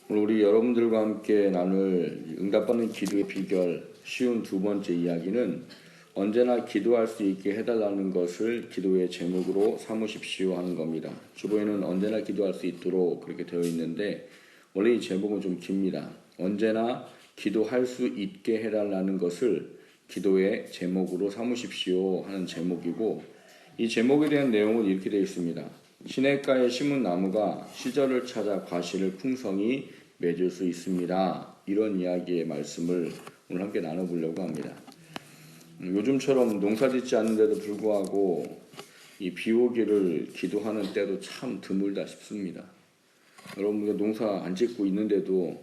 오늘 우리 여러분들과 함께 나눌 응답받는 기도의 비결 쉬운 두 번째 이야기는 언제나 기도할 수 있게 해달라는 것을 기도의 제목으로 삼으십시오 하는 겁니다. 주보에는 언제나 기도할 수 있도록 그렇게 되어 있는데 원래 이 제목은 좀 깁니다. 언제나 기도할 수 있게 해달라는 것을 기도의 제목으로 삼으십시오 하는 제목이고, 이 제목에 대한 내용은 이렇게 되어 있습니다. 시냇가에 심은 나무가 시절을 찾아 과실을 풍성히 맺을 수 있습니다. 이런 이야기의 말씀을 오늘 함께 나눠보려고 합니다. 요즘처럼 농사 짓지 않는데도 불구하고 이 비 오기를 기도하는 때도 참 드물다 싶습니다. 여러분, 농사 안 짓고 있는데도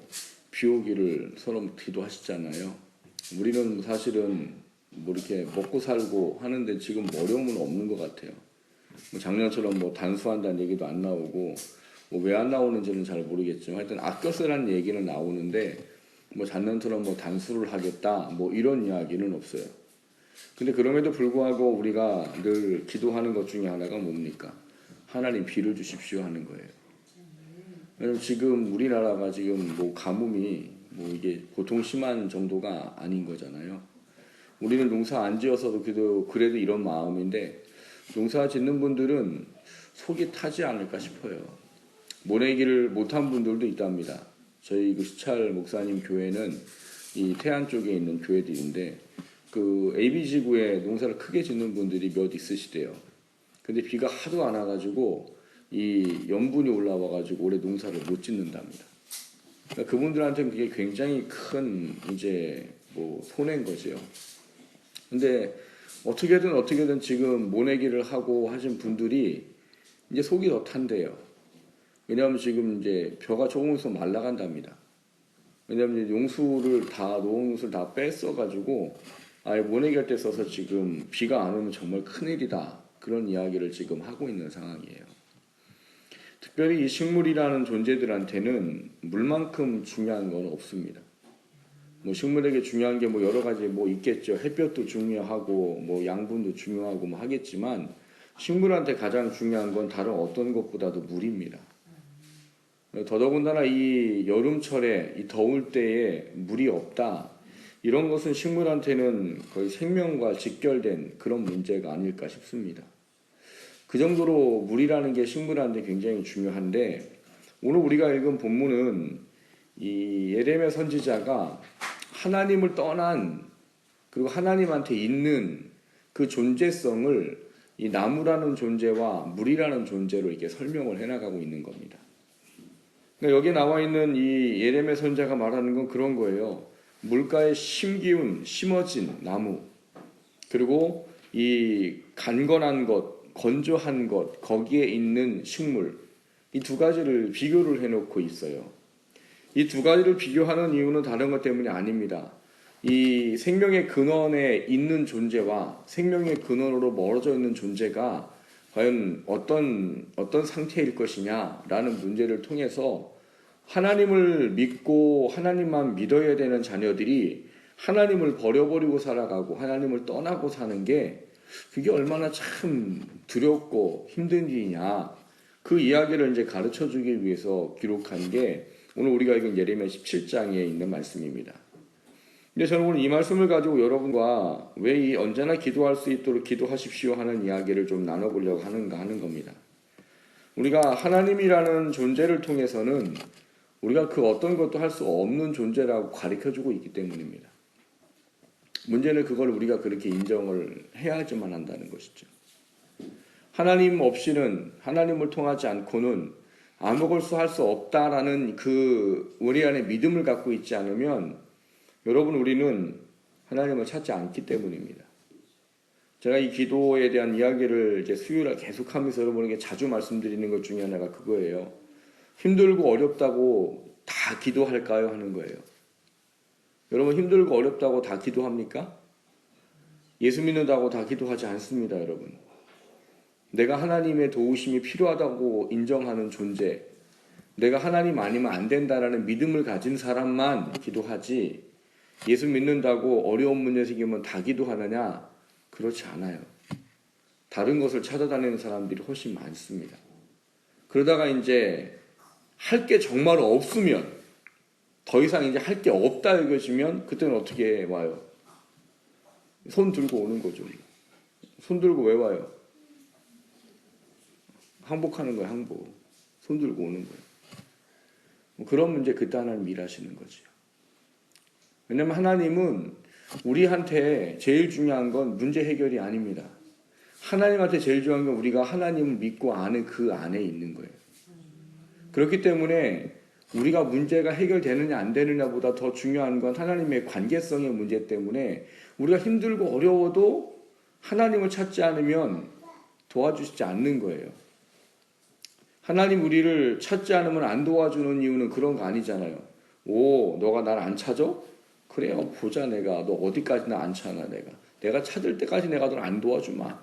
비 오기를 서로 기도하시잖아요. 우리는 사실은 뭐 이렇게 먹고 살고 하는데 지금 어려움은 없는 것 같아요. 작년처럼 단수한다는 얘기도 안 나오고, 왜 안 나오는지는 잘 모르겠지만 하여튼 아껴 쓰라는 얘기는 나오는데 작년처럼 단수를 하겠다 이런 이야기는 없어요. 근데 그럼에도 불구하고 우리가 늘 기도하는 것 중에 하나가 뭡니까? 하나님 비를 주십시오 하는 거예요. 왜냐면 지금 우리나라가 지금 가뭄이 이게 보통 심한 정도가 아닌 거잖아요. 우리는 농사 안 지어서도 그래도 이런 마음인데, 농사 짓는 분들은 속이 타지 않을까 싶어요. 모내기를 못한 분들도 있답니다. 저희 수찰 목사님 교회는 이 태안 쪽에 있는 교회들인데, 그 AB지구에 농사를 크게 짓는 분들이 몇 있으시대요. 근데 비가 하도 안 와가지고 이 염분이 올라와가지고 올해 농사를 못 짓는답니다. 그러니까 그분들한테는 그게 굉장히 큰 손해인 거죠. 근데 어떻게든 지금 모내기를 하고 하신 분들이 이제 속이 더 탄대요. 왜냐하면 지금 이제 벼가 조금 있으면 말라간답니다. 왜냐하면 농용수를 다 뺐어가지고 아예 모내기 할 때 써서 지금 비가 안 오면 정말 큰일이다. 그런 이야기를 지금 하고 있는 상황이에요. 특별히 이 식물이라는 존재들한테는 물만큼 중요한 건 없습니다. 식물에게 중요한 게 여러 가지 있겠죠. 햇볕도 중요하고 양분도 중요하고 하겠지만, 식물한테 가장 중요한 건 다른 어떤 것보다도 물입니다. 더더군다나 이 여름철에 이 더울 때에 물이 없다, 이런 것은 식물한테는 거의 생명과 직결된 그런 문제가 아닐까 싶습니다. 그 정도로 물이라는 게 식물한테 굉장히 중요한데, 오늘 우리가 읽은 본문은 이 예레미야 선지자가 하나님을 떠난, 그리고 하나님한테 있는 그 존재성을 이 나무라는 존재와 물이라는 존재로 이렇게 설명을 해나가고 있는 겁니다. 그러니까 여기 나와 있는 이 예레미야 선지자가 말하는 건 그런 거예요. 물가에 심어진 나무, 그리고 이 간건한 것, 건조한 것, 거기에 있는 식물, 이 두 가지를 비교를 해놓고 있어요. 이 두 가지를 비교하는 이유는 다른 것 때문이 아닙니다. 이 생명의 근원에 있는 존재와 생명의 근원으로 멀어져 있는 존재가 과연 어떤 상태일 것이냐라는 문제를 통해서 하나님을 믿고 하나님만 믿어야 되는 자녀들이 하나님을 버려버리고 살아가고 하나님을 떠나고 사는 게 그게 얼마나 참 두렵고 힘든 일이냐, 그 이야기를 이제 가르쳐 주기 위해서 기록한 게 오늘 우리가 읽은 예레미야 17장에 있는 말씀입니다. 근데 저는 오늘 이 말씀을 가지고 여러분과 왜 이 언제나 기도할 수 있도록 기도하십시오 하는 이야기를 좀 나눠보려고 하는가 하는 겁니다. 우리가 하나님이라는 존재를 통해서는 우리가 그 어떤 것도 할 수 없는 존재라고 가르쳐주고 있기 때문입니다. 문제는 그걸 우리가 그렇게 인정을 해야지만 한다는 것이죠. 하나님 없이는, 하나님을 통하지 않고는 아무것도 할 수 없다라는 그 우리 안에 믿음을 갖고 있지 않으면 여러분, 우리는 하나님을 찾지 않기 때문입니다. 제가 이 기도에 대한 이야기를 이제 수요일에 계속하면서 여러분에게 자주 말씀드리는 것 중에 하나가 그거예요. 힘들고 어렵다고 다 기도할까요? 하는 거예요. 여러분, 힘들고 어렵다고 다 기도합니까? 예수 믿는다고 다 기도하지 않습니다, 여러분. 내가 하나님의 도우심이 필요하다고 인정하는 존재, 내가 하나님 아니면 안 된다라는 믿음을 가진 사람만 기도하지, 예수 믿는다고 어려운 문제 생기면 다 기도하느냐? 그렇지 않아요. 다른 것을 찾아다니는 사람들이 훨씬 많습니다. 그러다가 이제 할 게 정말 없으면, 더 이상 이제 할 게 없다 여겨지면 그때는 어떻게 와요? 손 들고 오는 거죠. 손 들고 왜 와요? 항복하는 거예요, 항복. 손 들고 오는 거예요. 그런 문제 그때 하나님 일하시는 거죠. 왜냐면 하나님은 우리한테 제일 중요한 건 문제 해결이 아닙니다. 하나님한테 제일 중요한 건 우리가 하나님을 믿고 아는 그 안에 있는 거예요. 그렇기 때문에 우리가 문제가 해결되느냐 안 되느냐보다 더 중요한 건 하나님의 관계성의 문제 때문에 우리가 힘들고 어려워도 하나님을 찾지 않으면 도와주시지 않는 거예요. 하나님 우리를 찾지 않으면 안 도와주는 이유는 그런 거 아니잖아요. 오, 너가 날 안 찾아? 그래요, 보자 내가. 너 어디까지나 안 찾아 내가 찾을 때까지 내가 널 안 도와주마.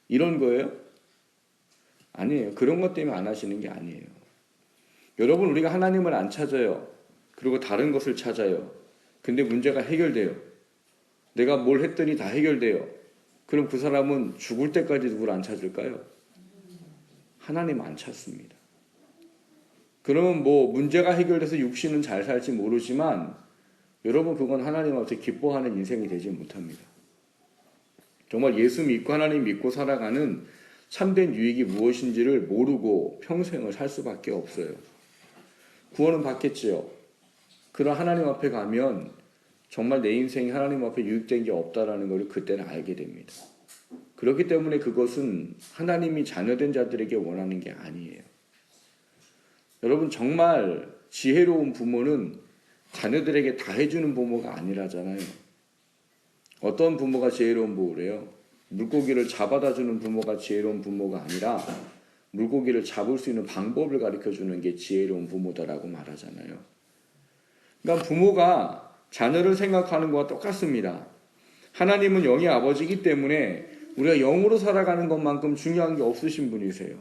이런 거예요? 아니에요. 그런 것 때문에 안 하시는 게 아니에요. 여러분, 우리가 하나님을 안 찾아요. 그리고 다른 것을 찾아요. 근데 문제가 해결돼요. 내가 뭘 했더니 다 해결돼요. 그럼 그 사람은 죽을 때까지 누구를 안 찾을까요? 하나님 안 찾습니다. 그러면 뭐 문제가 해결돼서 육신은 잘 살지 모르지만 여러분, 그건 하나님한테 기뻐하는 인생이 되지 못합니다. 정말 예수 믿고 하나님 믿고 살아가는 참된 유익이 무엇인지를 모르고 평생을 살 수밖에 없어요. 구원은 받겠지요. 그런 하나님 앞에 가면 정말 내 인생이 하나님 앞에 유익된 게 없다라는 것을 그때는 알게 됩니다. 그렇기 때문에 그것은 하나님이 자녀된 자들에게 원하는 게 아니에요. 여러분, 정말 지혜로운 부모는 자녀들에게 다 해주는 부모가 아니라잖아요. 어떤 부모가 지혜로운 부모래요? 물고기를 잡아다 주는 부모가 지혜로운 부모가 아니라 물고기를 잡을 수 있는 방법을 가르쳐주는 게 지혜로운 부모다라고 말하잖아요. 그러니까 부모가 자녀를 생각하는 것과 똑같습니다. 하나님은 영의 아버지이기 때문에 우리가 영으로 살아가는 것만큼 중요한 게 없으신 분이세요.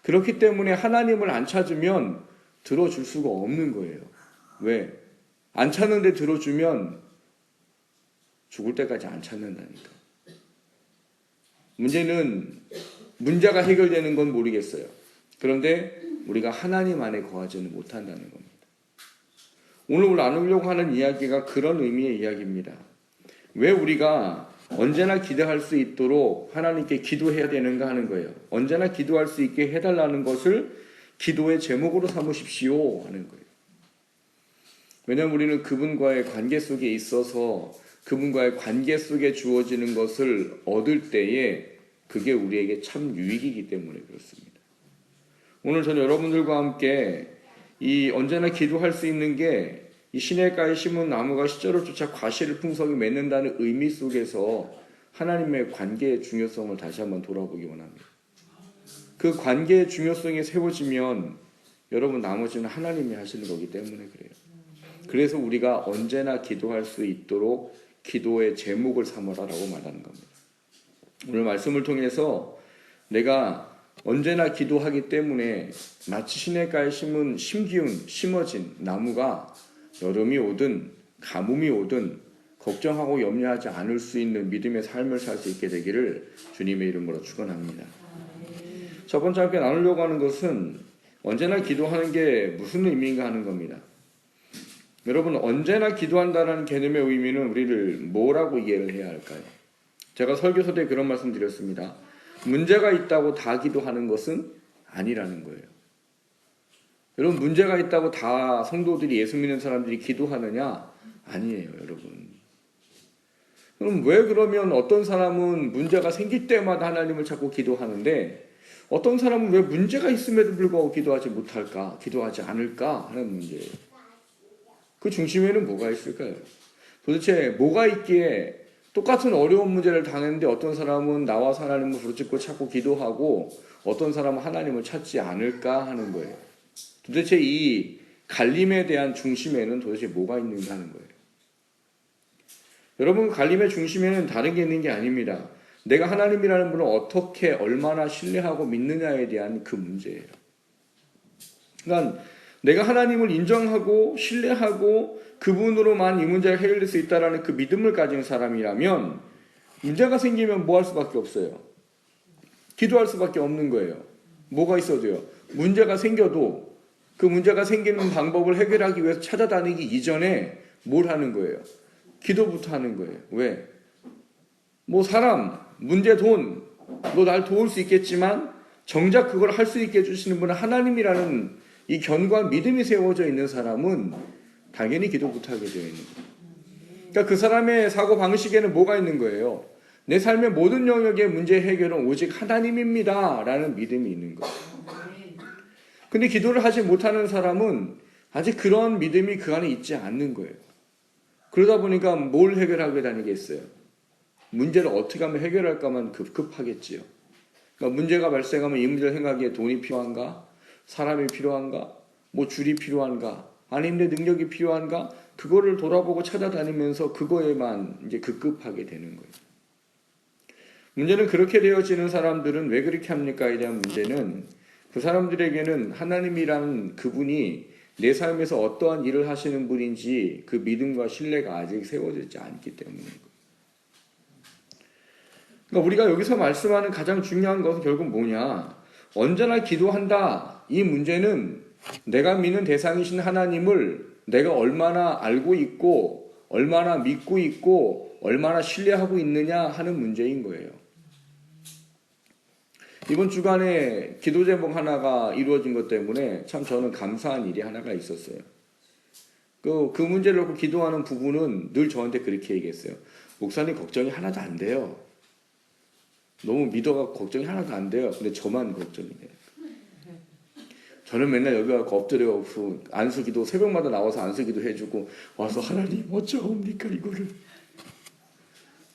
그렇기 때문에 하나님을 안 찾으면 들어줄 수가 없는 거예요. 왜? 안 찾는데 들어주면 죽을 때까지 안 찾는다니까. 문제는 문제가 해결되는 건 모르겠어요. 그런데 우리가 하나님 안에 거하지는 못한다는 겁니다. 오늘 나누려고 하는 이야기가 그런 의미의 이야기입니다. 왜 우리가 언제나 기도할 수 있도록 하나님께 기도해야 되는가 하는 거예요. 언제나 기도할 수 있게 해달라는 것을 기도의 제목으로 삼으십시오 하는 거예요. 왜냐하면 우리는 그분과의 관계 속에 있어서 그분과의 관계 속에 주어지는 것을 얻을 때에 그게 우리에게 참 유익이기 때문에 그렇습니다. 오늘 저는 여러분들과 함께 이 언제나 기도할 수 있는 게 이 시냇가에 심은 나무가 시절을 쫓아 과실을 풍성히 맺는다는 의미 속에서 하나님의 관계의 중요성을 다시 한번 돌아보기 원합니다. 그 관계의 중요성이 세워지면 여러분 나머지는 하나님이 하시는 거기 때문에 그래요. 그래서 우리가 언제나 기도할 수 있도록 기도의 제목을 삼으라라고 말하는 겁니다. 오늘 말씀을 통해서 내가 언제나 기도하기 때문에 마치 시냇가에 심어진 나무가 여름이 오든 가뭄이 오든 걱정하고 염려하지 않을 수 있는 믿음의 삶을 살 수 있게 되기를 주님의 이름으로 축원합니다. 첫 번째 함께 나누려고 하는 것은 언제나 기도하는 게 무슨 의미인가 하는 겁니다. 여러분, 언제나 기도한다는 개념의 의미는 우리를 뭐라고 이해를 해야 할까요? 제가 설교서 때 그런 말씀 드렸습니다. 문제가 있다고 다 기도하는 것은 아니라는 거예요. 여러분, 문제가 있다고 다 성도들이 예수 믿는 사람들이 기도하느냐? 아니에요, 여러분. 그럼 왜 그러면 어떤 사람은 문제가 생길 때마다 하나님을 찾고 기도하는데 어떤 사람은 왜 문제가 있음에도 불구하고 기도하지 못할까? 기도하지 않을까? 하는 문제예요. 그 중심에는 뭐가 있을까요? 도대체 뭐가 있기에 똑같은 어려운 문제를 당했는데 어떤 사람은 나와서 하나님을 부르짖고 찾고 기도하고 어떤 사람은 하나님을 찾지 않을까 하는 거예요. 도대체 이 갈림에 대한 중심에는 도대체 뭐가 있는가 하는 거예요. 여러분, 갈림의 중심에는 다른 게 있는 게 아닙니다. 내가 하나님이라는 분을 어떻게 얼마나 신뢰하고 믿느냐에 대한 그 문제예요. 그러니까 내가 하나님을 인정하고 신뢰하고 그분으로만 이 문제가 해결될 수 있다는 그 믿음을 가진 사람이라면 문제가 생기면 뭐 할 수밖에 없어요. 기도할 수밖에 없는 거예요. 뭐가 있어도요. 문제가 생겨도 그 문제가 생기는 방법을 해결하기 위해서 찾아다니기 이전에 뭘 하는 거예요? 기도부터 하는 거예요. 왜? 뭐 사람, 문제, 돈, 너 날 도울 수 있겠지만 정작 그걸 할 수 있게 해주시는 분은 하나님이라는 이 견고한 믿음이 세워져 있는 사람은 당연히 기도부터 하게 되어 있는 거예요. 그러니까 그 사람의 사고 방식에는 뭐가 있는 거예요? 내 삶의 모든 영역의 문제 해결은 오직 하나님입니다 라는 믿음이 있는 거예요. 근데 기도를 하지 못하는 사람은 아직 그런 믿음이 그 안에 있지 않는 거예요. 그러다 보니까 뭘 해결하게 다니겠어요? 문제를 어떻게 하면 해결할까만 급급하겠지요. 그러니까 문제가 발생하면 이 문제를 생각하기에 돈이 필요한가? 사람이 필요한가? 뭐 줄이 필요한가? 아니면 내 능력이 필요한가? 그거를 돌아보고 찾아다니면서 그거에만 이제 급급하게 되는 거예요. 문제는 그렇게 되어지는 사람들은 왜 그렇게 합니까? 에 대한 문제는 그 사람들에게는 하나님이라는 그분이 내 삶에서 어떠한 일을 하시는 분인지 그 믿음과 신뢰가 아직 세워지지 않기 때문인 거예요. 그러니까 우리가 여기서 말씀하는 가장 중요한 것은 결국 뭐냐? 언제나 기도한다. 이 문제는 내가 믿는 대상이신 하나님을 내가 얼마나 알고 있고 얼마나 믿고 있고 얼마나 신뢰하고 있느냐 하는 문제인 거예요. 이번 주간에 기도 제목 하나가 이루어진 것 때문에 참 저는 감사한 일이 하나가 있었어요. 그 문제를 놓고 기도하는 부부는 늘 저한테 그렇게 얘기했어요. 목사님 걱정이 하나도 안 돼요. 너무 믿어가 걱정이 하나도 안 돼요. 근데 저만 걱정이 돼요. 저는 맨날 여기 와서 엎드려서 안수기도 새벽마다 나와서 안수기도 해주고 와서 하나님 어쩌옵니까 이거를.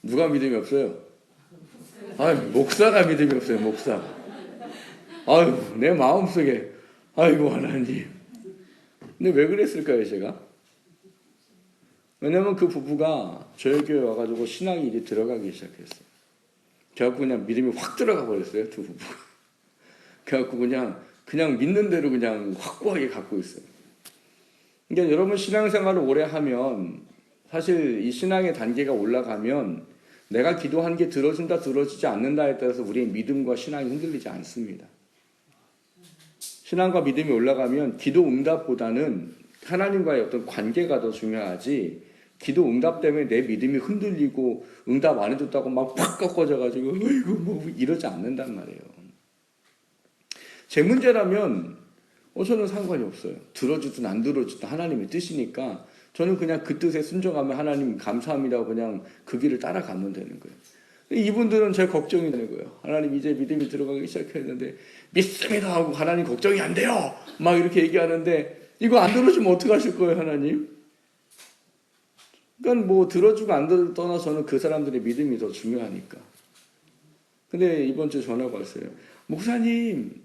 누가 믿음이 없어요? 목사가 믿음이 없어요. 목사. 내 마음속에 아이고 하나님. 근데 왜 그랬을까요 제가? 왜냐면 그 부부가 저희 교회 와가지고 신앙이 이제 들어가기 시작했어요. 그래갖고 그냥 믿음이 확 들어가 버렸어요. 두 부부가. 그래갖고 그냥 믿는 대로 그냥 확고하게 갖고 있어요. 그러니까 여러분 신앙생활을 오래 하면 사실 이 신앙의 단계가 올라가면 내가 기도한 게 들어진다 들어지지 않는다에 따라서 우리의 믿음과 신앙이 흔들리지 않습니다. 신앙과 믿음이 올라가면 기도 응답보다는 하나님과의 어떤 관계가 더 중요하지 기도 응답 때문에 내 믿음이 흔들리고 응답 안 해줬다고 막 팍 꺾어져가지고 어이구 뭐 이러지 않는단 말이에요. 제 문제라면 저는 상관이 없어요. 들어주든 안 들어주든 하나님의 뜻이니까 저는 그냥 그 뜻에 순종하면 하나님 감사합니다 그냥 그 길을 따라가면 되는 거예요. 이분들은 제 걱정이 되는 거예요. 하나님 이제 믿음이 들어가기 시작했는데 믿습니다 하고 하나님 걱정이 안 돼요 막 이렇게 얘기하는데 이거 안 들어주면 어떡하실 거예요 하나님? 그러니까 뭐 들어주고 안 들어주고 떠나서는 그 사람들의 믿음이 더 중요하니까. 근데 이번 주 전화가 왔어요. 목사님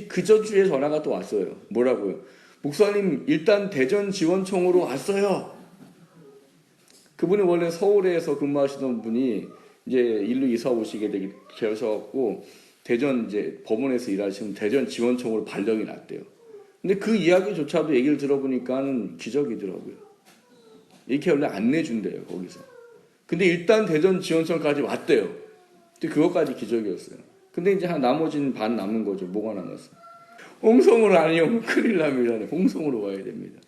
그전 주에 전화가 또 왔어요. 뭐라고요? 목사님 일단 대전 지원청으로 왔어요. 그분이 원래 서울에서 근무하시던 분이 이제 일로 이사 오시게 되셔갖고 대전 이제 법원에서 일하시면 대전 지원청으로 발령이 났대요. 근데 그 이야기조차도 얘기를 들어보니까는 기적이더라고요. 이렇게 원래 안 내준대요 거기서. 근데 일단 대전 지원청까지 왔대요. 근데 그것까지 기적이었어요. 근데 이제 나머지는 반 남은 거죠. 뭐가 남았어요? 홍성으로 아니면 큰일 납니다. 홍성으로 와야 됩니다.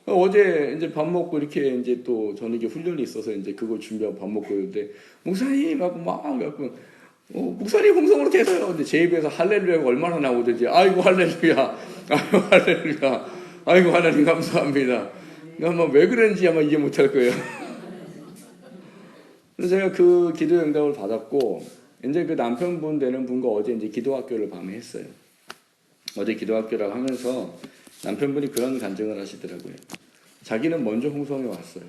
어제 이제 밥 먹고 이렇게 이제 또 저녁에 훈련이 있어서 이제 그걸 준비하고 밥 먹고 있는데 목사님 하고 막 갖고 목사님 홍성으로 돼서요. 근데 제 입에서 할렐루야가 얼마나 나오든지 아이고 할렐루야, 아이고 할렐루야, 아이고 하나님 감사합니다. 아마 왜 그런지 아마 이해 못할 거예요. 그래서 제가 그 기도 응답을 받았고 이제 그 남편분 되는 분과 어제 이제 기도학교를 밤에 했어요. 어제 기도학교라고 하면서 남편분이 그런 간증을 하시더라고요. 자기는 먼저 홍성에 왔어요.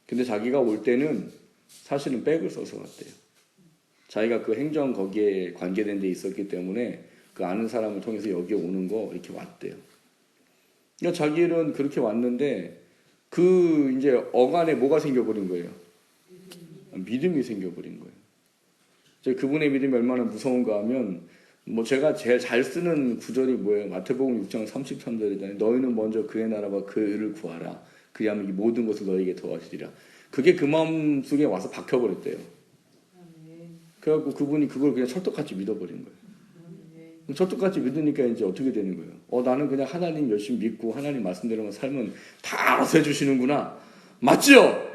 근데 자기가 올 때는 사실은 백을 써서 왔대요. 자기가 그 행정 거기에 관계된 데 있었기 때문에 그 아는 사람을 통해서 여기 오는 거 이렇게 왔대요. 그러니까 자기는 그렇게 왔는데 그 이제 어간에 뭐가 생겨버린 거예요? 믿음이 생겨버린 거예요. 그분의 믿음이 얼마나 무서운가 하면 뭐 제가 제일 잘 쓰는 구절이 뭐예요? 마태복음 6장 33절이잖아요. 너희는 먼저 그의 나라와 그를 구하라. 그리하면 이 모든 것을 너에게 도와주리라. 그게 그 마음속에 와서 박혀버렸대요. 그래갖고 그분이 그걸 그냥 철떡같이 믿어버린 거예요. 저 똑같이 믿으니까 이제 어떻게 되는 거예요? 나는 그냥 하나님 열심히 믿고 하나님 말씀대로만 살면 다 알아서 해주시는구나. 맞죠?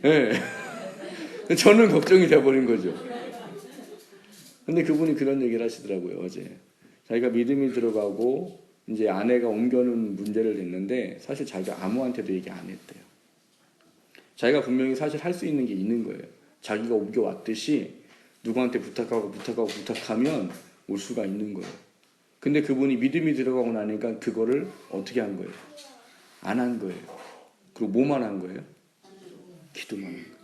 네. 저는 걱정이 돼버린 거죠. 근데 그분이 그런 얘기를 하시더라고요, 어제. 자기가 믿음이 들어가고 이제 아내가 옮겨놓은 문제를 냈는데 사실 자기가 아무한테도 얘기 안 했대요. 자기가 분명히 사실 할 수 있는 게 있는 거예요. 자기가 옮겨왔듯이 누구한테 부탁하면 올 수가 있는 거예요. 근데 그분이 믿음이 들어가고 나니까 그거를 어떻게 한 거예요? 안 한 거예요. 그리고 뭐만 한 거예요? 기도만 한 거예요.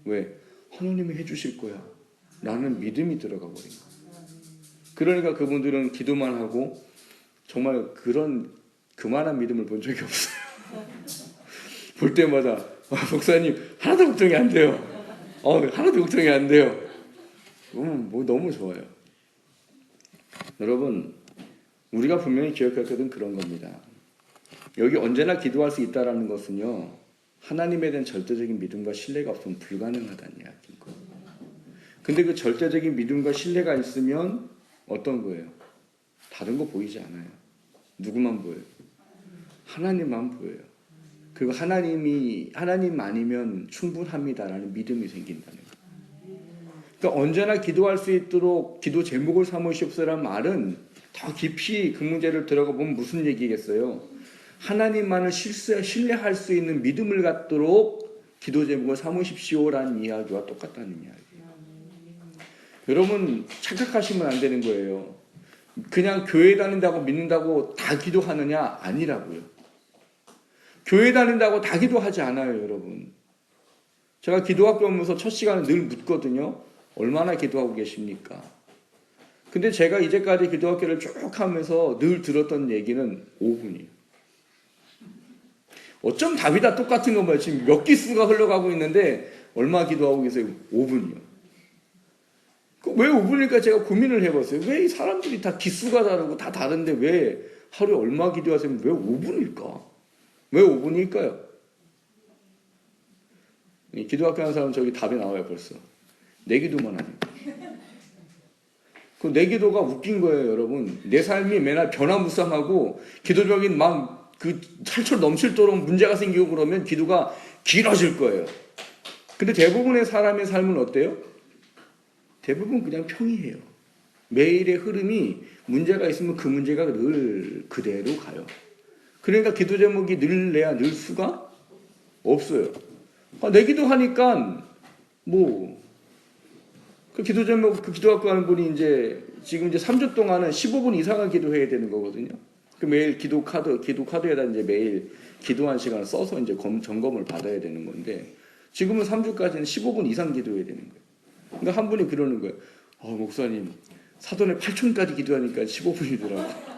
왜? 하나님이 해주실 거야. 나는 믿음이 들어가 버린 거예요. 그러니까 그분들은 기도만 하고 정말 그만한 믿음을 본 적이 없어요. 볼 때마다 목사님 하나도 걱정이 안 돼요. 하나도 걱정이 안 돼요. 너무 좋아요. 여러분, 우리가 분명히 기억할 것은 그런 겁니다. 여기 언제나 기도할 수 있다는 것은요, 하나님에 대한 절대적인 믿음과 신뢰가 없으면 불가능하다는 이야기인 거예요. 근데 그 절대적인 믿음과 신뢰가 있으면 어떤 거예요? 다른 거 보이지 않아요. 누구만 보여요? 하나님만 보여요. 그리고 하나님 아니면 충분합니다라는 믿음이 생긴다는 거예요. 그러니까 언제나 기도할 수 있도록 기도 제목을 삼으시옵소서라는 말은 더 깊이 그 문제를 들어가 보면 무슨 얘기겠어요? 하나님만을 신뢰할 수 있는 믿음을 갖도록 기도 제목을 삼으십시오라는 이야기와 똑같다는 이야기예요. 여러분 착각하시면 안 되는 거예요. 그냥 교회 다닌다고 믿는다고 다 기도하느냐? 아니라고요. 교회 다닌다고 다 기도하지 않아요, 여러분. 제가 기도학교 오면서 첫 시간에 늘 묻거든요. 얼마나 기도하고 계십니까? 근데 제가 이제까지 기도학교를 쭉 하면서 늘 들었던 얘기는 5분이에요. 어쩜 답이 다 똑같은 건가요? 지금 몇 기수가 흘러가고 있는데 얼마 기도하고 계세요? 5분이요. 왜 5분일까 제가 고민을 해봤어요. 왜 이 사람들이 다 기수가 다르고 다 다른데 왜 하루에 얼마 기도하세요? 왜 5분일까? 왜 5분일까요? 기도학교 하는 사람은 저기 답이 나와요 벌써. 내 기도만 하니까. 내 기도가 웃긴 거예요, 여러분. 내 삶이 맨날 변화무쌍하고 기도적인 살철 넘칠도록 문제가 생기고 그러면 기도가 길어질 거예요. 근데 대부분의 사람의 삶은 어때요? 대부분 그냥 평이해요. 매일의 흐름이 문제가 있으면 그 문제가 늘 그대로 가요. 그러니까 기도 제목이 늘래야 늘 수가 없어요. 내 기도하니까 그 기도 제목, 그 기도학교 하는 분이 지금 3주 동안은 15분 이상을 기도해야 되는 거거든요. 그 매일 기도 카드에다 매일 기도한 시간을 써서 점검을 받아야 되는 건데, 지금은 3주까지는 15분 이상 기도해야 되는 거예요. 그러니까 한 분이 그러는 거예요. 목사님, 사돈의 8촌까지 기도하니까 15분이더라고요.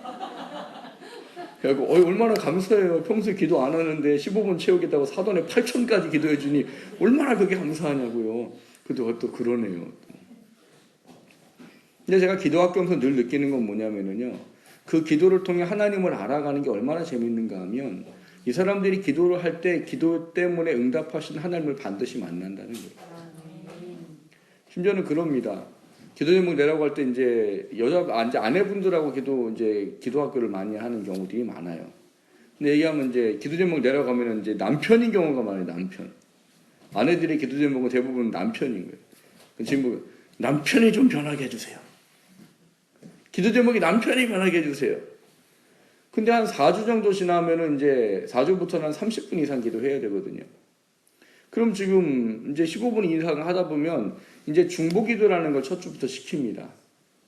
그래서 얼마나 감사해요. 평소에 기도 안 하는데 15분 채우겠다고 사돈의 8촌까지 기도해 주니 얼마나 그게 감사하냐고요. 근데 또 그러네요. 근데 제가 기도학교에서 늘 느끼는 건 뭐냐면요, 그 기도를 통해 하나님을 알아가는 게 얼마나 재밌는가 하면, 이 사람들이 기도를 할 때 기도 때문에 응답하신 하나님을 반드시 만난다는 거예요. 심지어는 그럽니다. 기도 제목 내라고 할 때 이제 아내분들하고 기도학교를 많이 하는 경우들이 많아요. 근데 얘기하면 기도 제목 내라고 하면 남편인 경우가 많아요. 남편. 아내들의 기도 제목은 대부분 남편인 거예요. 그 제목, 남편이 좀 변하게 해주세요. 기도 제목이 남편이 변하게 해주세요. 근데 한 4주 정도 지나면은 4주부터는 한 30분 이상 기도해야 되거든요. 그럼 지금 15분 이상 하다 보면 중보 기도라는 걸 첫 주부터 시킵니다.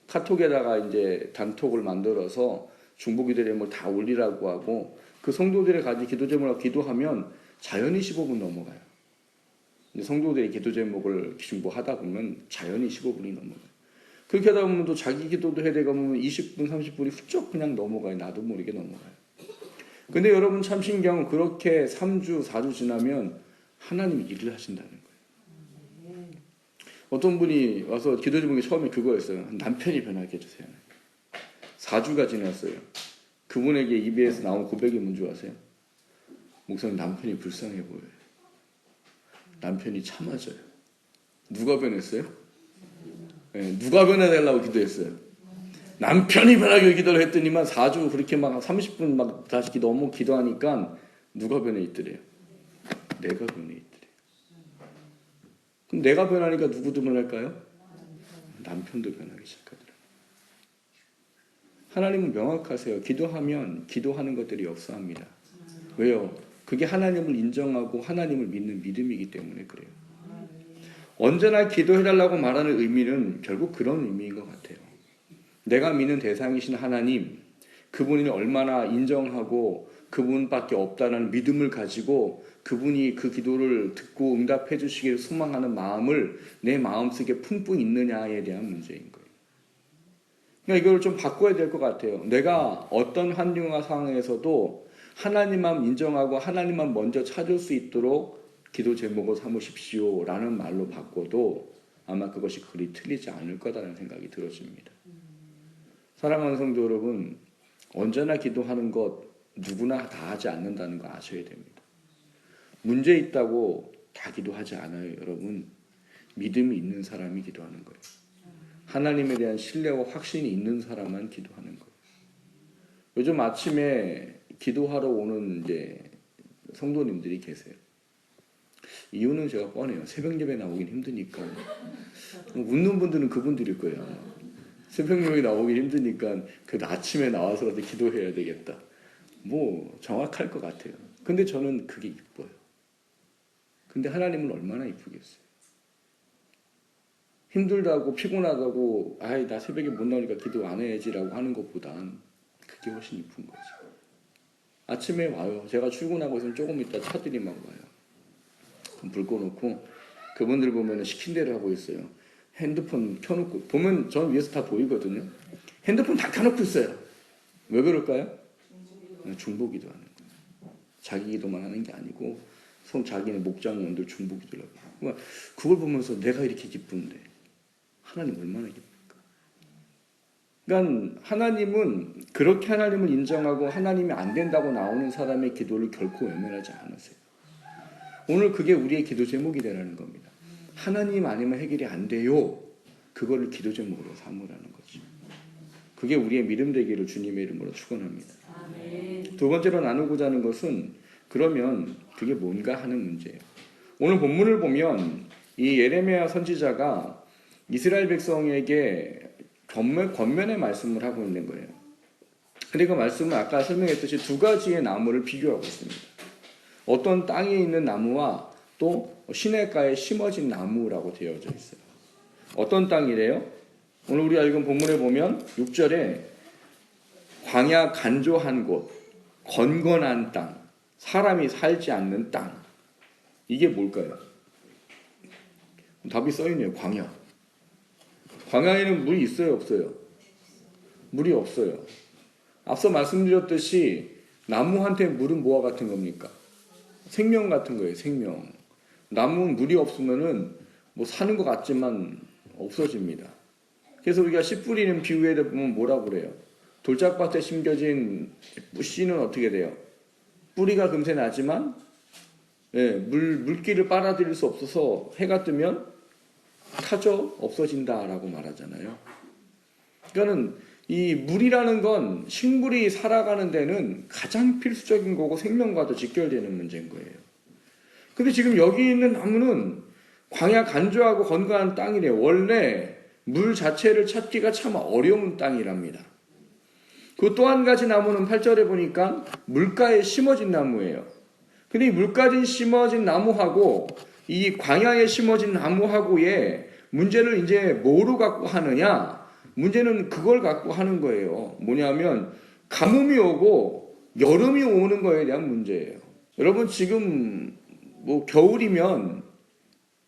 카톡에다가 단톡을 만들어서 중보 기도 제목을 다 올리라고 하고, 그 성도들의 가진 기도 제목을 기도하면 자연히 15분 넘어가요. 성도들의 기도 제목을 중보하다 보면 자연히 15분이 넘어가요. 그렇게 하다 보면 또 자기 기도도 해야 되고 보면 20분, 30분이 훌쩍 그냥 넘어가요. 나도 모르게 넘어가요. 근데 여러분 참 신기한 건, 그렇게 3주, 4주 지나면 하나님이 일을 하신다는 거예요. 어떤 분이 와서 기도 제목이 처음에 그거였어요. 남편이 변하게 해주세요. 4주가 지났어요. 그분에게 입에서 나온 고백이 뭔지 아세요? 목사님, 남편이 불쌍해 보여요. 남편이 참아져요. 누가 변했어요? 네, 누가 변해달라고 기도했어요? 남편이 변하게 기도를 했더니만 4주 그렇게 막 30분 막 다시 너무 기도하니까 누가 변해 있더래요? 내가 변해 있더래요. 그럼 내가 변하니까 누구도 변할까요? 남편도 변하기 시작하더라고요. 하나님은 명확하세요. 기도하면 기도하는 것들이 역사합니다. 왜요? 그게 하나님을 인정하고 하나님을 믿는 믿음이기 때문에 그래요. 언제나 기도해달라고 말하는 의미는 결국 그런 의미인 것 같아요. 내가 믿는 대상이신 하나님, 그분이 얼마나 인정하고 그분밖에 없다는 믿음을 가지고 그분이 그 기도를 듣고 응답해 주시기를 소망하는 마음을 내 마음속에 품고 있느냐에 대한 문제인 거예요. 그러니까 이걸 좀 바꿔야 될 것 같아요. 내가 어떤 환경과 상황에서도 하나님만 인정하고 하나님만 먼저 찾을 수 있도록 기도 제목을 삼으십시오 라는 말로 바꿔도 아마 그것이 그리 틀리지 않을 거다라는 생각이 들어집니다. 사랑하는 성도 여러분, 언제나 기도하는 것 누구나 다 하지 않는다는 거 아셔야 됩니다. 문제 있다고 다 기도하지 않아요, 여러분. 믿음이 있는 사람이 기도하는 거예요. 하나님에 대한 신뢰와 확신이 있는 사람만 기도하는 거예요. 요즘 아침에 기도하러 오는 이제 성도님들이 계세요. 이유는 제가 뻔해요. 새벽 예배 나오긴 힘드니까. 웃는 분들은 그분들일 거예요. 새벽 예배 나오긴 힘드니까 그 아침에 나와서라도 기도해야 되겠다. 뭐 정확할 것 같아요. 근데 저는 그게 이뻐요. 근데 하나님은 얼마나 이쁘겠어요. 힘들다고 피곤하다고 아이 나 새벽에 못 나오니까 기도 안 해야지라고 하는 것보단 그게 훨씬 이쁜 거죠. 아침에 와요. 제가 출근하고 있으면 조금 있다 차들이 막 와요. 불 꺼놓고 그분들 보면 시킨 대로 하고 있어요. 핸드폰 켜놓고 보면 전 위에서 다 보이거든요. 핸드폰 다 켜놓고 있어요. 왜 그럴까요? 중보기도 하는 거예요. 자기 기도만 하는 게 아니고 자기네 목장원들 중보기도를 하고 그걸 보면서 내가 이렇게 기쁜데 하나님 얼마나 기쁠까? 그러니까 하나님은 그렇게 하나님을 인정하고 하나님이 안 된다고 나오는 사람의 기도를 결코 외면하지 않으세요. 오늘 그게 우리의 기도 제목이 되라는 겁니다. 하나님 아니면 해결이 안 돼요. 그거를 기도 제목으로 삼으라는 거죠. 그게 우리의 믿음 되기를 주님의 이름으로 축원합니다. 두 번째로 나누고자 하는 것은 그러면 그게 뭔가 하는 문제예요. 오늘 본문을 보면 이 예레미야 선지자가 이스라엘 백성에게 권면의 말씀을 하고 있는 거예요. 근데 그 말씀은 아까 설명했듯이 두 가지의 나무를 비교하고 있습니다. 어떤 땅에 있는 나무와 또 시냇가에 심어진 나무라고 되어져 있어요. 어떤 땅이래요? 오늘 우리가 읽은 본문에 보면 6절에 광야 간조한 곳, 건건한 땅, 사람이 살지 않는 땅. 이게 뭘까요? 답이 써있네요. 광야. 광야에는 물이 있어요? 없어요? 물이 없어요. 앞서 말씀드렸듯이 나무한테 물은 뭐와 같은 겁니까? 생명 같은 거예요. 생명. 나무는 물이 없으면은 뭐 사는 것 같지만 없어집니다. 그래서 우리가 씨 뿌리는 비유에 보면 뭐라고 그래요? 돌짝밭에 심겨진 씨는 어떻게 돼요? 뿌리가 금세 나지만 물기를 빨아들일 수 없어서 해가 뜨면 타져 없어진다라고 말하잖아요. 그러니까는 이 물이라는 건 식물이 살아가는 데는 가장 필수적인 거고 생명과도 직결되는 문제인 거예요. 근데 지금 여기 있는 나무는 광야 간조하고 건강한 땅이래요. 원래 물 자체를 찾기가 참 어려운 땅이랍니다. 그 또 한 가지 나무는 8절에 보니까 물가에 심어진 나무예요. 근데 이 물가에 심어진 나무하고 이 광야에 심어진 나무하고의 문제를 이제 뭐로 갖고 하느냐? 문제는 그걸 갖고 하는 거예요. 뭐냐면 가뭄이 오고 여름이 오는 거에 대한 문제예요. 여러분 지금 뭐 겨울이면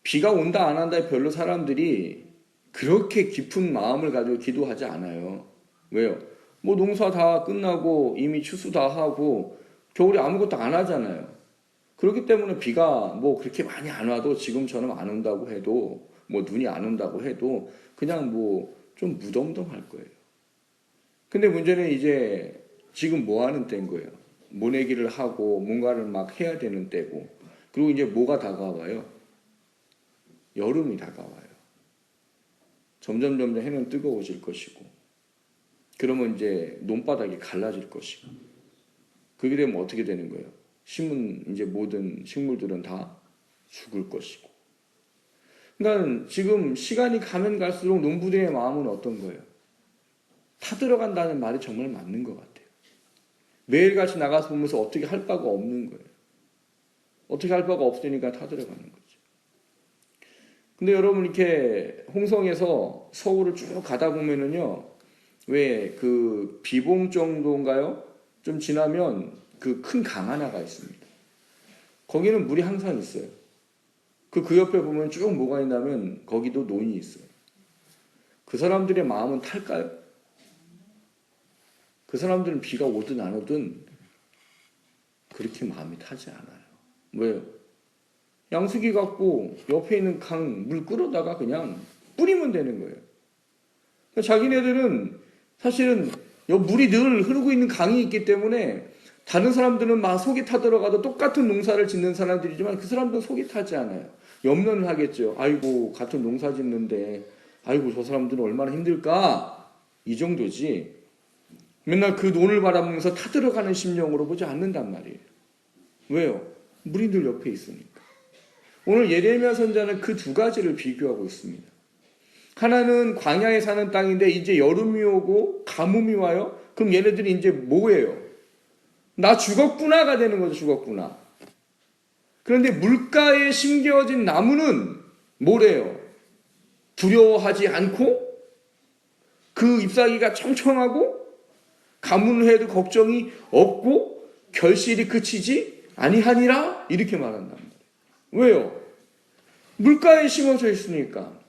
비가 온다 안 한다에 별로 사람들이 그렇게 깊은 마음을 가지고 기도하지 않아요. 왜요? 뭐 농사 다 끝나고 이미 추수 다 하고 겨울에 아무것도 안 하잖아요. 그렇기 때문에 비가 뭐 그렇게 많이 안 와도 지금처럼 안 온다고 해도 뭐 눈이 안 온다고 해도 그냥 뭐 좀 무덤덤할 거예요. 근데 문제는 이제 지금 뭐 하는 때인 거예요? 모내기를 하고 뭔가를 막 해야 되는 때고 그리고 이제 뭐가 다가와요? 여름이 다가와요. 점점 해는 뜨거워질 것이고 그러면 이제 논바닥이 갈라질 것이고, 그게 되면 어떻게 되는 거예요? 심은 이제 모든 식물들은 다 죽을 것이고. 그러니까 지금 시간이 가면 갈수록 농부들의 마음은 어떤 거예요? 타들어간다는 말이 정말 맞는 것 같아요. 매일같이 나가서 보면서 어떻게 할 바가 없는 거예요. 어떻게 할 바가 없으니까 타들어가는 거죠. 근데 여러분, 이렇게 홍성에서 서울을 쭉 가다 보면은요, 왜 그 비봉 정도인가요? 좀 지나면 그 큰 강 하나가 있습니다. 거기는 물이 항상 있어요. 그 옆에 보면 쭉 뭐가 있냐면 거기도 논이 있어요. 그 사람들의 마음은 탈까요? 그 사람들은 비가 오든 안 오든 그렇게 마음이 타지 않아요. 왜요? 양수기 갖고 옆에 있는 강 물 끌어다가 그냥 뿌리면 되는 거예요. 그러니까 자기네들은 사실은 물이 늘 흐르고 있는 강이 있기 때문에 다른 사람들은 막 속이 타들어가도 똑같은 농사를 짓는 사람들이지만 그 사람들은 속이 타지 않아요. 염려는 하겠죠. 아이고, 같은 농사 짓는데 아이고, 저 사람들은 얼마나 힘들까? 이 정도지. 맨날 그 논을 바라보면서 타들어가는 심령으로 보지 않는단 말이에요. 왜요? 물이 늘 옆에 있으니까. 오늘 예레미야 선자는 그 두 가지를 비교하고 있습니다. 하나는 광야에 사는 땅인데 이제 여름이 오고 가뭄이 와요. 그럼 얘네들이 이제 뭐예요? 나 죽었구나가 되는 거죠. 죽었구나. 그런데 물가에 심겨진 나무는 뭐래요? 두려워하지 않고 그 잎사귀가 청청하고 가뭄을 해도 걱정이 없고 결실이 그치지 아니하니라, 이렇게 말한단 말이에요. 왜요? 물가에 심어져 있으니까.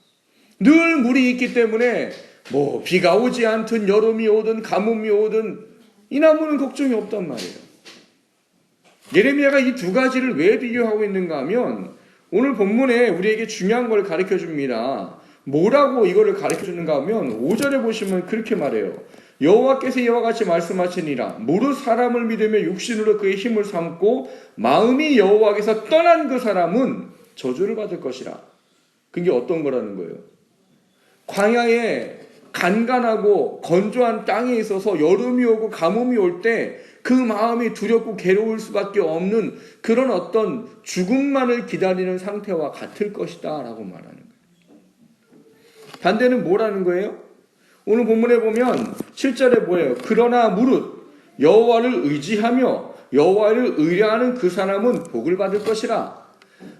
늘 물이 있기 때문에 뭐 비가 오지 않든 여름이 오든 가뭄이 오든 이 나무는 걱정이 없단 말이에요. 예레미야가 이 두 가지를 왜 비교하고 있는가 하면 오늘 본문에 우리에게 중요한 걸 가르쳐 줍니다. 뭐라고 이거를 가르쳐 주는가 하면 5절에 보시면 그렇게 말해요. 여호와께서 이와 같이 말씀하시니라. 무릇 사람을 믿으며 육신으로 그의 힘을 삼고 마음이 여호와께서 떠난 그 사람은 저주를 받을 것이라. 그게 어떤 거라는 거예요? 광야에 간간하고 건조한 땅에 있어서 여름이 오고 가뭄이 올 때 그 마음이 두렵고 괴로울 수밖에 없는 그런 어떤 죽음만을 기다리는 상태와 같을 것이다 라고 말하는 거예요. 반대는 뭐라는 거예요? 오늘 본문에 보면 7절에 뭐예요? 그러나 무릇 여호와를 의지하며 여호와를 의뢰하는 그 사람은 복을 받을 것이라.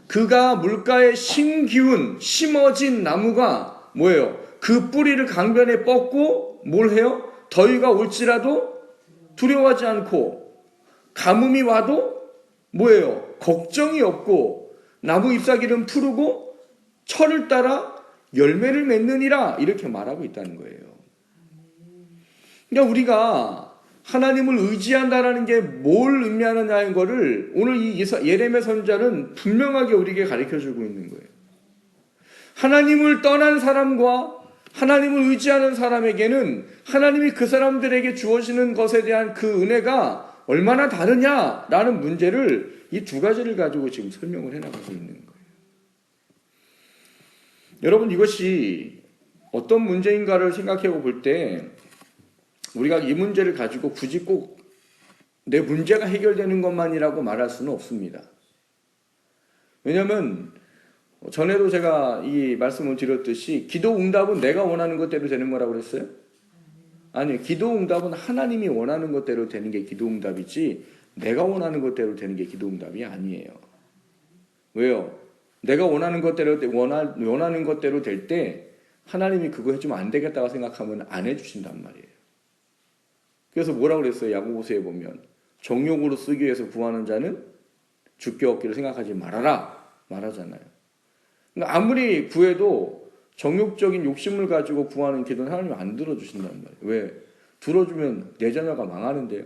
그가 물가에 심기운 심어진 나무가 뭐예요? 그 뿌리를 강변에 뻗고 뭘 해요? 더위가 올지라도 두려워하지 않고 가뭄이 와도 뭐예요? 걱정이 없고 나무 잎사귀는 푸르고 철을 따라 열매를 맺느니라, 이렇게 말하고 있다는 거예요. 그러니까 우리가 하나님을 의지한다라는 게 뭘 의미하느냐는 거를 오늘 이 예레미야 선지자는 분명하게 우리에게 가르쳐주고 있는 거예요. 하나님을 떠난 사람과 하나님을 의지하는 사람에게는 하나님이 그 사람들에게 주어지는 것에 대한 그 은혜가 얼마나 다르냐라는 문제를 이 두 가지를 가지고 지금 설명을 해나가고 있는 거예요. 여러분, 이것이 어떤 문제인가를 생각해 볼 때 우리가 이 문제를 가지고 굳이 꼭 내 문제가 해결되는 것만이라고 말할 수는 없습니다. 왜냐하면 전에도 제가 이 말씀을 드렸듯이 기도 응답은 내가 원하는 것대로 되는 거라고 그랬어요? 아니요. 기도 응답은 하나님이 원하는 것대로 되는 게 기도 응답이지 내가 원하는 것대로 되는 게 기도 응답이 아니에요. 왜요? 내가 원하는 것대로 될 때 하나님이 그거 해주면 안 되겠다고 생각하면 안 해주신단 말이에요. 그래서 뭐라고 그랬어요? 야고보서에 보면 정욕으로 쓰기 위해서 구하는 자는 주께 얻기를 생각하지 말아라 말하잖아요. 그러니까 아무리 구해도 정욕적인 욕심을 가지고 구하는 기도는 하나님이 안 들어주신단 말이에요. 왜? 들어주면 내 자녀가 망하는데요.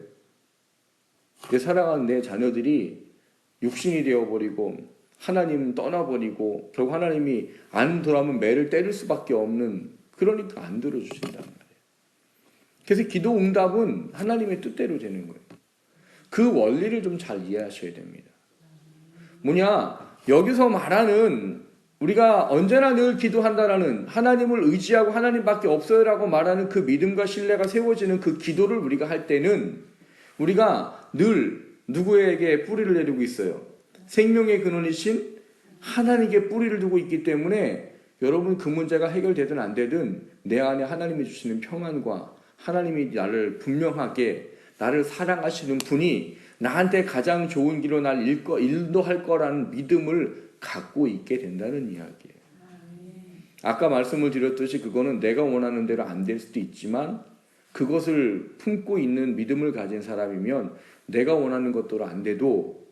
내 사랑하는 내 자녀들이 육신이 되어버리고 하나님 떠나버리고 결국 하나님이 안 돌아오면 매를 때릴 수밖에 없는, 그러니까 안 들어주신단 말이에요. 그래서 기도 응답은 하나님의 뜻대로 되는 거예요. 그 원리를 좀 잘 이해하셔야 됩니다. 뭐냐? 여기서 말하는 우리가 언제나 늘 기도한다라는 하나님을 의지하고 하나님밖에 없어요라고 말하는 그 믿음과 신뢰가 세워지는 그 기도를 우리가 할 때는 우리가 늘 누구에게 뿌리를 내리고 있어요? 생명의 근원이신 하나님께 뿌리를 두고 있기 때문에 여러분 그 문제가 해결되든 안 되든 내 안에 하나님이 주시는 평안과 하나님이 나를 분명하게 나를 사랑하시는 분이 나한테 가장 좋은 길로 날 인도할 거라는 믿음을 갖고 있게 된다는 이야기예요. 아까 말씀을 드렸듯이 그거는 내가 원하는 대로 안 될 수도 있지만 그것을 품고 있는 믿음을 가진 사람이면 내가 원하는 것대로 안 돼도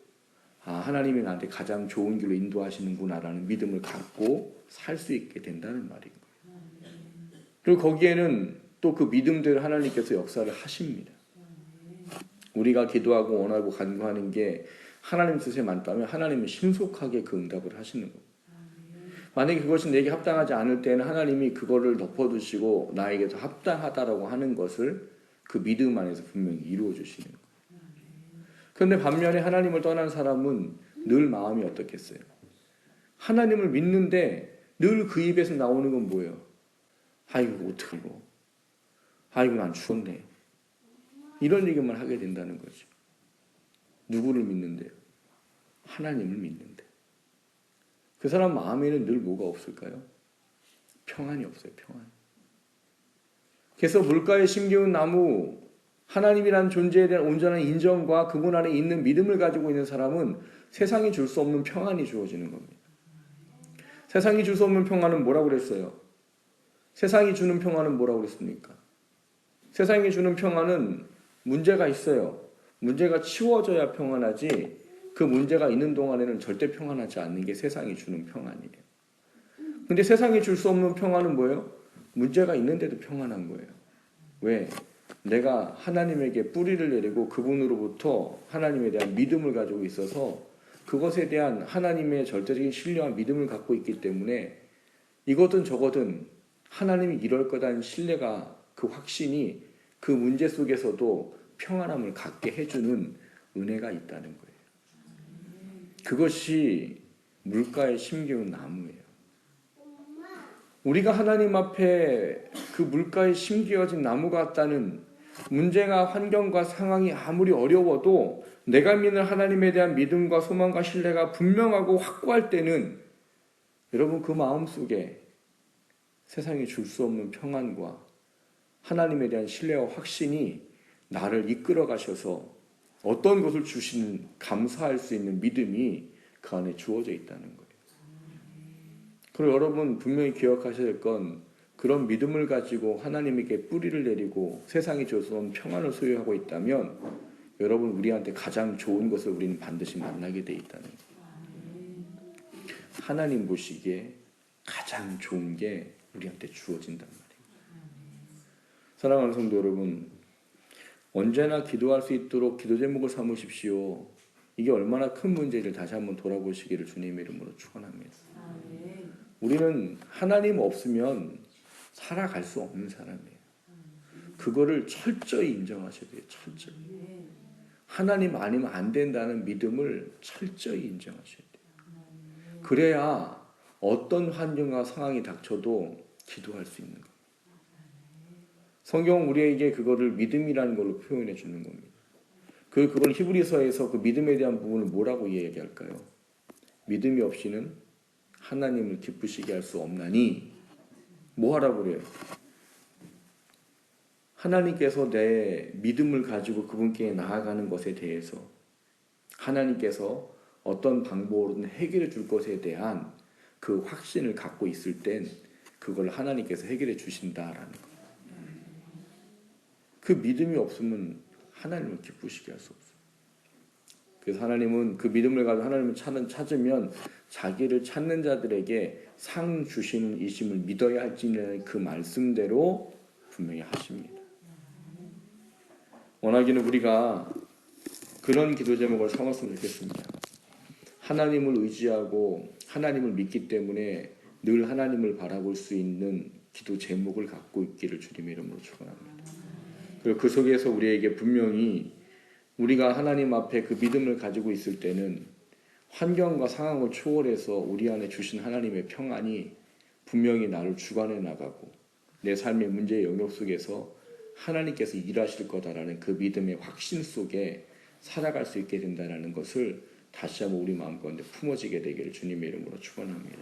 하나님이 나한테 가장 좋은 길로 인도하시는구나라는 믿음을 갖고 살 수 있게 된다는 말인 거예요. 그리고 거기에는 또 그 믿음대로 하나님께서 역사를 하십니다. 우리가 기도하고 원하고 간구하는 게 하나님 뜻에 맞다면 하나님은 신속하게 그 응답을 하시는 거예요. 만약에 그것이 내게 합당하지 않을 때는 하나님이 그거를 덮어두시고 나에게 더 합당하다라고 하는 것을 그 믿음 안에서 분명히 이루어 주시는 거예요. 그런데 반면에 하나님을 떠난 사람은 늘 마음이 어떻겠어요? 하나님을 믿는데 늘 그 입에서 나오는 건 뭐예요? 아이고 어떡하고, 아이고 난 죽었네, 이런 얘기만 하게 된다는 거죠. 누구를 믿는데요? 하나님을 믿는데. 그 사람 마음에는 늘 뭐가 없을까요? 평안이 없어요. 평안. 그래서 물가에 심겨운 나무, 하나님이라는 존재에 대한 온전한 인정과 그분 안에 있는 믿음을 가지고 있는 사람은 세상이 줄 수 없는 평안이 주어지는 겁니다. 세상이 줄 수 없는 평안은 뭐라고 그랬어요? 세상이 주는 평안은 뭐라고 그랬습니까? 세상이 주는 평안은 문제가 있어요. 문제가 치워져야 평안하지, 그 문제가 있는 동안에는 절대 평안하지 않는 게 세상이 주는 평안이에요. 근데 세상이 줄 수 없는 평안은 뭐예요? 문제가 있는데도 평안한 거예요. 왜? 내가 하나님에게 뿌리를 내리고 그분으로부터 하나님에 대한 믿음을 가지고 있어서 그것에 대한 하나님의 절대적인 신뢰와 믿음을 갖고 있기 때문에 이거든 저거든 하나님이 이럴 거다는 신뢰가, 그 확신이 그 문제 속에서도 평안함을 갖게 해주는 은혜가 있다는 거예요. 그것이 물가에 심겨운 나무예요. 우리가 하나님 앞에 그 물가에 심겨진 나무 같다는 문제가, 환경과 상황이 아무리 어려워도 내가 믿는 하나님에 대한 믿음과 소망과 신뢰가 분명하고 확고할 때는 여러분 그 마음속에 세상이 줄 수 없는 평안과 하나님에 대한 신뢰와 확신이 나를 이끌어 가셔서 어떤 것을 주시는 감사할 수 있는 믿음이 그 안에 주어져 있다는 거예요. 그리고 여러분 분명히 기억하셔야 될 건, 그런 믿음을 가지고 하나님에게 뿌리를 내리고 세상이 줄 수 없는 평안을 소유하고 있다면 여러분 우리한테 가장 좋은 것을 우리는 반드시 만나게 돼 있다는 거예요. 하나님 보시기에 가장 좋은 게 우리한테 주어진단 말이에요. 사랑하는 성도 여러분, 언제나 기도할 수 있도록 기도 제목을 삼으십시오. 이게 얼마나 큰 문제를 다시 한번 돌아보시기를 주님의 이름으로 축원합니다. 우리는 하나님 없으면 살아갈 수 없는 사람이에요. 그거를 철저히 인정하셔야 돼요. 철저히. 하나님 아니면 안 된다는 믿음을 철저히 인정하셔야 돼요. 그래야 어떤 환경과 상황이 닥쳐도 기도할 수 있는 겁니다. 성경은 우리에게 그거를 믿음이라는 걸로 표현해 주는 겁니다. 그걸 히브리서에서 그 믿음에 대한 부분을 뭐라고 이야기할까요? 믿음이 없이는 하나님을 기쁘시게 할 수 없나니, 뭐 하라고 그래요? 하나님께서 내 믿음을 가지고 그분께 나아가는 것에 대해서 하나님께서 어떤 방법으로든 해결해 줄 것에 대한 그 확신을 갖고 있을 땐 그걸 하나님께서 해결해 주신다라는 거예요. 그 믿음이 없으면 하나님을 기쁘시게 할 수 없어요. 그래서 하나님은 그 믿음을 가지고 하나님을 찾으면 자기를 찾는 자들에게 상 주시는 이심을 믿어야 할지는 그 말씀대로 분명히 하십니다. 원하기는 우리가 그런 기도 제목을 삼았으면 좋겠습니다. 하나님을 의지하고 하나님을 믿기 때문에 늘 하나님을 바라볼 수 있는 기도 제목을 갖고 있기를 주님의 이름으로 축원합니다. 그리고 그 속에서 우리에게 분명히 우리가 하나님 앞에 그 믿음을 가지고 있을 때는 환경과 상황을 초월해서 우리 안에 주신 하나님의 평안이 분명히 나를 주관해 나가고 내 삶의 문제의 영역 속에서 하나님께서 일하실 거다라는 그 믿음의 확신 속에 살아갈 수 있게 된다는 것을 다시 한번 우리 마음 가운데 품어지게 되기를 주님의 이름으로 축원합니다.